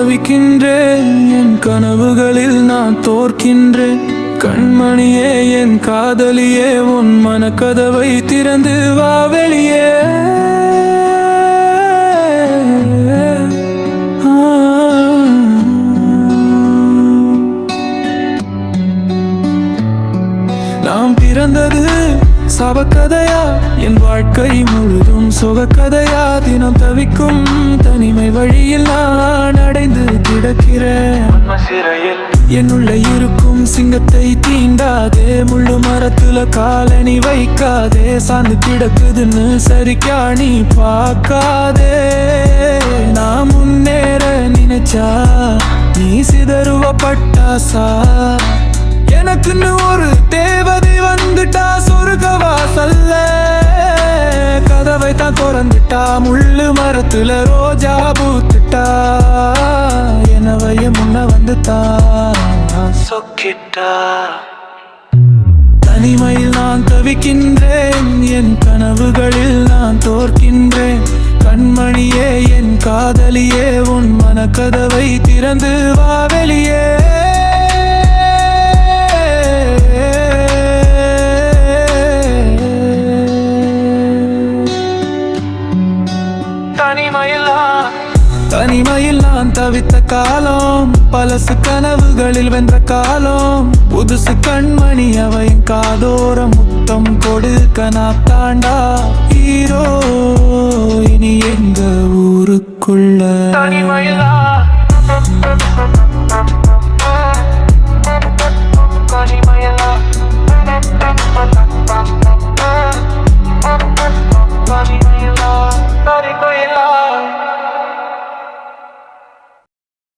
தவிக்கின்றேன், என் கனவுகளில் நான் தோற்கின்றேன். கண்மணியே என் காதலியே, உன் மனக்கதவை திறந்து வா வெளியே. நாம் பிறந்தது சவக்கதையா, என் வாழ்க்கை முழுதும் சுகக்கதையா? தினம் தவிக்கும் தனிமை வழியில் நான் அடைந்து கிடக்கிறேன். என்னுள்ள இருக்கும் சிங்கத்தை தீண்டாதே, முள்ளு மரத்துல காலணி வைக்காதே. சார்ந்து கிடக்குதுன்னு சரிக்கா நீ பார்க்காதே. நான் முன்னேற நினைச்சா நீ சிதறுவ பட்டாசா? எனக்குன்னு ஒரு தேவதை வந்துட்டா, சொர்க்க வாசல்ல கதவை தான் திறந்துட்டா. முள்ளு மரத்துல ரோஜா பூத்துட்டா, எனவைய முன்ன வந்துட்டா சொக்கிட்டா. தனிமையில் நான் தவிக்கின்றேன், என் கனவுகளில் நான் தோற்கின்றேன். கண்மணியே என் காதலியே, உன் மனக்கதவை திறந்து வா வெளியே. தனிமையில் நான் தவித்த காலம், பலசு கனவுகளில் வென்ற காலம். புதுசு கண்மணி அவையின் காதோர முத்தம் கொடுக்க நான் தாண்டா ஹீரோ. இனி எங்க ஊருக்குள்ள தனிமையில்